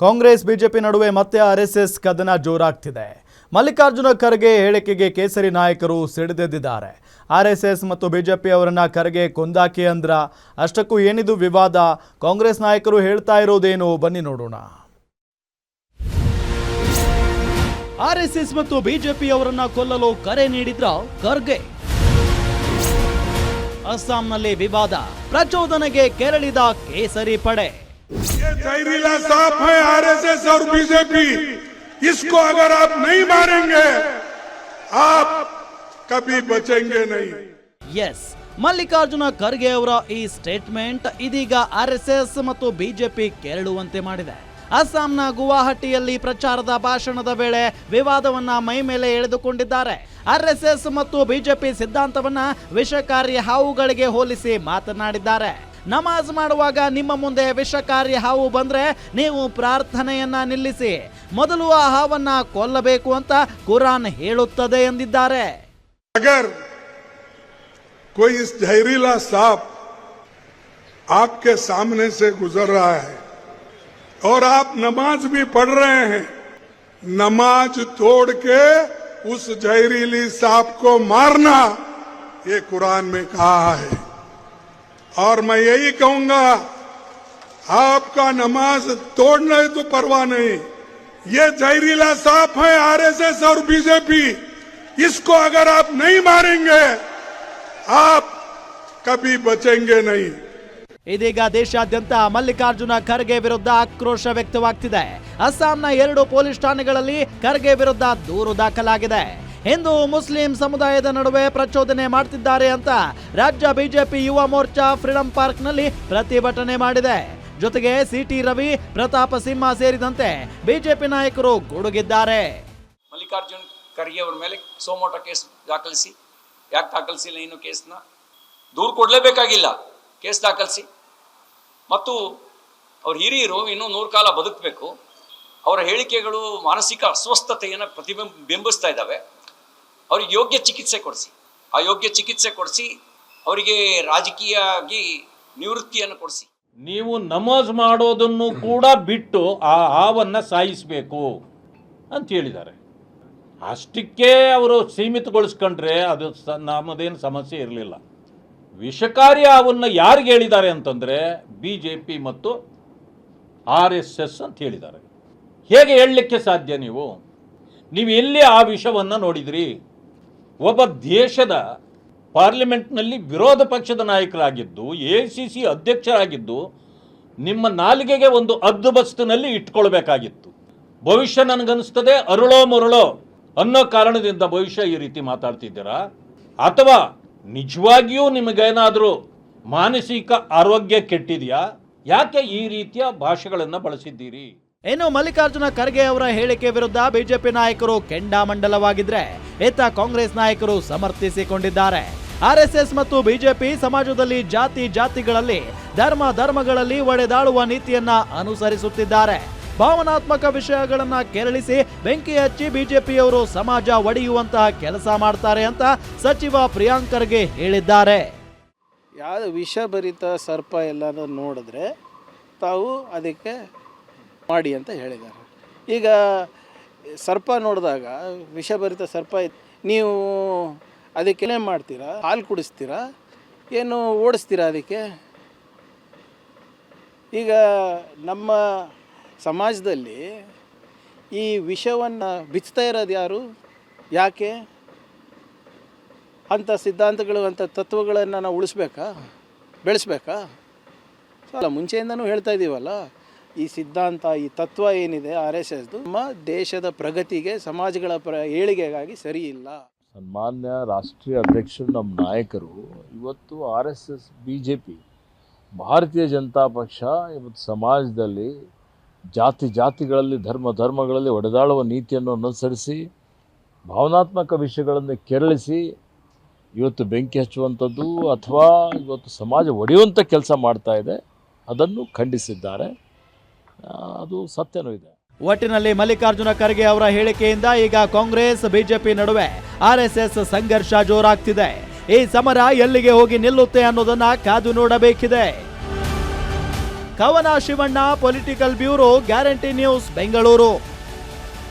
Congress BJP ನಡುವೆ ಮತ್ತೆ RSS ಕದನ ಜೋರಾಗ್ತಿದೆ. ಮಲ್ಲಿಕಾರ್ಜುನ ಖರ್ಗೆ ಹೇಳಿಕೆಗೆ ಕೇಸರಿ ನಾಯಕರು ಸಿಡಿದೆದ್ದಿದ್ದಾರೆ. ಆರ್ಎಸ್ಎಸ್ ಮತ್ತು ಬಿಜೆಪಿ ಅವರನ್ನ ಖರ್ಗೆ ಕೊಂದಾಕಿ ಅಂದ್ರ, ಅಷ್ಟಕ್ಕೂ ಏನಿದು ವಿವಾದ? ಕಾಂಗ್ರೆಸ್ ನಾಯಕರು ಹೇಳ್ತಾ ಇರೋದೇನು? ಬನ್ನಿ ನೋಡೋಣ. ಆರ್ಎಸ್ಎಸ್ ಮತ್ತು ಬಿಜೆಪಿ ಅವರನ್ನ ಕೊಲ್ಲಲು ಕರೆ ನೀಡಿದ್ರ ಖರ್ಗೆ. ಅಸ್ಸಾಂನಲ್ಲಿ ವಿವಾದ, ಪ್ರಚೋದನೆಗೆ ಕೆರಳಿದ ಕೇಸರಿ ಪಡೆ. ये जहरीला सांप है आरएसएस और बीजेपी, इसको अगर आप नहीं मारेंगे आप कभी बचेंगे नहीं. ಎಸ್, ಮಲ್ಲಿಕಾರ್ಜುನ ಖರ್ಗೆ ಅವರ ಈ ಸ್ಟೇಟ್ಮೆಂಟ್ ಇದೀಗ ಆರ್ಎಸ್ಎಸ್ ಮತ್ತು ಬಿಜೆಪಿ ಕೆರಳುವಂತೆ ಮಾಡಿದೆ. ಅಸ್ಸಾಂನ ಗುವಾಹಟಿಯಲ್ಲಿ ಪ್ರಚಾರದ ಭಾಷಣದ ವೇಳೆ ವಿವಾದವನ್ನ ಮೈ ಮೇಲೆ ಎಳೆದುಕೊಂಡಿದ್ದಾರೆ. ಆರ್ಎಸ್ಎಸ್ ಮತ್ತು ಬಿಜೆಪಿ ಸಿದ್ಧಾಂತವನ್ನ ವಿಷಕಾರಿ ಹಾವುಗಳಿಗೆ ಹೋಲಿಸಿ ಮಾತನಾಡಿದ್ದಾರೆ. ನಮಾಜ್ ಮಾಡುವಾಗ ನಿಮ್ಮ ಮುಂದೆ ವಿಷಕಾರಿ ಹಾವು ಬಂದ್ರೆ ನೀವು ಪ್ರಾರ್ಥನೆಯನ್ನ ನಿಲ್ಲಿಸಿ, ಮೊದಲು ಆ ಹಾವನ್ನ ಕೊಲ್ಲಬೇಕು ಅಂತ ಕುರಾನ್ ಹೇಳುತ್ತದೆ ಎಂದಿದ್ದಾರೆ. अगर कोई इस जहरीला सांप आपके सामने से गुजर रहा है और आप नमाज भी पढ़ रहे हैं, नमाज तोड़ के उस जहरीली सांप को मारना, ये कुरान में कहा है. और मैं यही कहूंगा, आपका नमाज तोड़ना है तो परवाह नहीं, ये जहरीला सांप है आरएसएस और बीजेपी, इसको अगर आप नहीं मारेंगे आप कभी बचेंगे नहीं. ಇದೀಗ ದೇಶಾದ್ಯಂತ ಮಲ್ಲಿಕಾರ್ಜುನ ಖರ್ಗೆ ವಿರುದ್ಧ ಆಕ್ರೋಶ ವ್ಯಕ್ತವಾಗ್ತಿದೆ. ಅಸ್ಸಾಂನ 2 ಪೊಲೀಸ್ ಠಾಣೆಗಳಲ್ಲಿ ಖರ್ಗೆ ವಿರುದ್ಧ ದೂರು ದಾಖಲಾಗಿದೆ. ಹಿಂದೂ ಮುಸ್ಲಿಂ ಸಮುದಾಯದ ನಡುವೆ ಪ್ರಚೋದನೆ ಮಾಡ್ತಿದ್ದಾರೆ ಅಂತ ರಾಜ್ಯ BJP Yuva Morcha freedom park ನಲ್ಲಿ ಪ್ರತಿಭಟನೆ ಮಾಡಿದೆ. ಜೊತೆಗೆ ಸಿಟಿ ರವಿ, ಪ್ರತಾಪ ಸಿಂಹ ಸೇರಿದಂತೆ ಬಿಜೆಪಿ ನಾಯಕರು ಗುಡುಗಿದ್ದಾರೆ. ಮಲ್ಲಿಕಾರ್ಜುನ್ ಖರ್ಗೆ ಅವರ ಮೇಲೆ ಸೋಮೋಟೋ ಕೇಸ್ ದಾಖಲಿಸಿ, ಯಾಕೆ ದಾಖಲಿಸಿಲ್ಲ? ಇನ್ನು ಕೇಸ್ನ ದೂರು ಕೊಡಲೇಬೇಕಾಗಿಲ್ಲ, ಕೇಸ್ ದಾಖಲಿಸಿ. ಮತ್ತು ಅವ್ರ ಹಿರಿಯರು ಇನ್ನೂ 100 ಕಾಲ ಬದುಕಬೇಕು. ಅವರ ಹೇಳಿಕೆಗಳು ಮಾನಸಿಕ ಅಸ್ವಸ್ಥತೆಯನ್ನು ಬಿಂಬಿಸ್ತಾ ಇದ್ದಾವೆ. ಅವ್ರಿಗೆ ಯೋಗ್ಯ ಚಿಕಿತ್ಸೆ ಕೊಡಿಸಿ, ಆ ಯೋಗ್ಯ ಚಿಕಿತ್ಸೆ ಕೊಡಿಸಿ ಅವರಿಗೆ ರಾಜಕೀಯವಾಗಿ ನಿವೃತ್ತಿಯನ್ನು ಕೊಡಿಸಿ. ನೀವು ನಮಾಜ್ ಮಾಡೋದನ್ನು ಕೂಡ ಬಿಟ್ಟು ಆ ಹಾವನ್ನು ಸಾಯಿಸಬೇಕು ಅಂತ ಹೇಳಿದ್ದಾರೆ. ಅಷ್ಟಕ್ಕೆ ಅವರು ಸೀಮಿತಗೊಳಿಸ್ಕೊಂಡ್ರೆ ಅದು ನಮ್ಮದೇನು ಸಮಸ್ಯೆ ಇರಲಿಲ್ಲ. ವಿಷಕಾರಿ ಹಾವನ್ನು ಯಾರಿಗೆ ಹೇಳಿದ್ದಾರೆ ಅಂತಂದರೆ BJP ಮತ್ತು RSS ಅಂತ ಹೇಳಿದ್ದಾರೆ. ಹೇಗೆ ಹೇಳಲಿಕ್ಕೆ ಸಾಧ್ಯ? ನೀವು ಎಲ್ಲಿ ಆ ವಿಷವನ್ನು ನೋಡಿದ್ರಿ? ಒಬ್ಬ ದೇಶದ ಪಾರ್ಲಿಮೆಂಟ್ನಲ್ಲಿ ವಿರೋಧ ಪಕ್ಷದ ನಾಯಕರಾಗಿದ್ದು, ACC ಅಧ್ಯಕ್ಷರಾಗಿದ್ದು, ನಿಮ್ಮ ನಾಲಿಗೆಗೆ ಒಂದು ಹದ್ದುಬಸ್ತಿನಲ್ಲಿ ಇಟ್ಕೊಳ್ಬೇಕಾಗಿತ್ತು. ಭವಿಷ್ಯ ನನಗನ್ನಿಸ್ತದೆ ಅರುಳೋ ಮರುಳೋ ಅನ್ನೋ ಕಾರಣದಿಂದ ಭವಿಷ್ಯ ಈ ರೀತಿ ಮಾತಾಡ್ತಿದ್ದೀರಾ? ಅಥವಾ ನಿಜವಾಗಿಯೂ ನಿಮಗೇನಾದರೂ ಮಾನಸಿಕ ಆರೋಗ್ಯ ಕೆಟ್ಟಿದೆಯಾ? ಯಾಕೆ ಈ ರೀತಿಯ ಭಾಷೆಗಳನ್ನು ಬಳಸಿದ್ದೀರಿ? ಇನ್ನು ಮಲ್ಲಿಕಾರ್ಜುನ ಖರ್ಗೆ ಅವರ ಹೇಳಿಕೆ ವಿರುದ್ಧ ಬಿಜೆಪಿ ನಾಯಕರು ಕೆಂಡಾಮಂಡಲವಾಗಿದ್ರೆ, ಇತ್ತ ಕಾಂಗ್ರೆಸ್ ನಾಯಕರು ಸಮರ್ಥಿಸಿಕೊಂಡಿದ್ದಾರೆ. ಆರ್ಎಸ್ಎಸ್ ಮತ್ತು ಬಿಜೆಪಿ ಸಮಾಜದಲ್ಲಿ ಜಾತಿಗಳಲ್ಲಿ ಧರ್ಮಗಳಲ್ಲಿ ಒಡೆದಾಳುವ ನೀತಿಯನ್ನ ಅನುಸರಿಸುತ್ತಿದ್ದಾರೆ. ಭಾವನಾತ್ಮಕ ವಿಷಯಗಳನ್ನ ಕೆರಳಿಸಿ ಬೆಂಕಿ ಹಚ್ಚಿ ಬಿಜೆಪಿಯವರು ಸಮಾಜ ಒಡೆಯುವಂತಹ ಕೆಲಸ ಮಾಡ್ತಾರೆ ಅಂತ ಸಚಿವ ಪ್ರಿಯಾಂಕ್ ಖರ್ಗೆ ಹೇಳಿದ್ದಾರೆ. ಯಾವ ವಿಷಭರಿತ ಸರ್ಪ ಎಲ್ಲಾನು ನೋಡಿದ್ರೆ ತಾವು ಅದಕ್ಕೆ ಮಾಡಿ ಅಂತ ಹೇಳಿದ್ದಾರೆ. ಈಗ ಸರ್ಪ ನೋಡಿದಾಗ ವಿಷಭರಿತ ಸರ್ಪ, ನೀವು ಅದಕ್ಕೆ ಮಾಡ್ತೀರಾ? ಹಾಲು ಕುಡಿಸ್ತೀರಾ? ಏನು ಓಡಿಸ್ತೀರಾ ಅದಕ್ಕೆ? ಈಗ ನಮ್ಮ ಸಮಾಜದಲ್ಲಿ ಈ ವಿಷವನ್ನು ಬಿಚ್ತಾ ಇರೋದು ಯಾರು? ಯಾಕೆ? ಅಂಥ ಸಿದ್ಧಾಂತಗಳು, ಅಂಥ ತತ್ವಗಳನ್ನು ನಾವು ಉಳಿಸ್ಬೇಕಾ, ಬೆಳೆಸ್ಬೇಕಾ? ಅಲ್ಲ, ಮುಂಚೆಯಿಂದನೂ ಹೇಳ್ತಾ ಇದ್ದೀವಲ್ಲ, ಈ ಸಿದ್ಧಾಂತ, ಈ ತತ್ವ ಏನಿದೆ RSSದು ನಮ್ಮ ದೇಶದ ಪ್ರಗತಿಗೆ, ಸಮಾಜಗಳ ಏಳಿಗೆಗಾಗಿ ಸರಿ ಇಲ್ಲ. ಸನ್ಮಾನ್ಯ ರಾಷ್ಟ್ರೀಯ ಅಧ್ಯಕ್ಷರು, ನಮ್ಮ ನಾಯಕರು ಇವತ್ತು RSS BJP ಭಾರತೀಯ ಜನತಾ ಪಕ್ಷ ಇವತ್ತು ಸಮಾಜದಲ್ಲಿ ಜಾತಿಗಳಲ್ಲಿ ಧರ್ಮಗಳಲ್ಲಿ ಒಡೆದಾಳುವ ನೀತಿಯನ್ನು ಅನುಸರಿಸಿ ಭಾವನಾತ್ಮಕ ವಿಷಯಗಳನ್ನು ಕೆರಳಿಸಿ ಇವತ್ತು ಬೆಂಕಿ ಹಚ್ಚುವಂಥದ್ದು ಅಥವಾ ಇವತ್ತು ಸಮಾಜ ಒಡೆಯುವಂಥ ಕೆಲಸ ಮಾಡ್ತಾ ಇದೆ. ಅದನ್ನು ಖಂಡಿಸಿದ್ದಾರೆ. ಅದು ಸತ್ಯನೂ ಇದೆ. ಒಟ್ಟಿನಲ್ಲಿ ಮಲ್ಲಿಕಾರ್ಜುನ ಖರ್ಗೆ ಅವರ ಹೇಳಿಕೆಯಿಂದ ಈಗ ಕಾಂಗ್ರೆಸ್ ಬಿಜೆಪಿ ನಡುವೆ ಆರ್ಎಸ್ಎಸ್ ಸಂಘರ್ಷ ಜೋರಾಗ್ತಿದೆ. ಈ ಸಮರ ಎಲ್ಲಿಗೆ ಹೋಗಿ ನಿಲ್ಲುತ್ತೆ ಅನ್ನೋದನ್ನ ಕಾದು ನೋಡಬೇಕಿದೆ. ಕವನ Shivanna, political bureau, guarantee news, Bengaluru.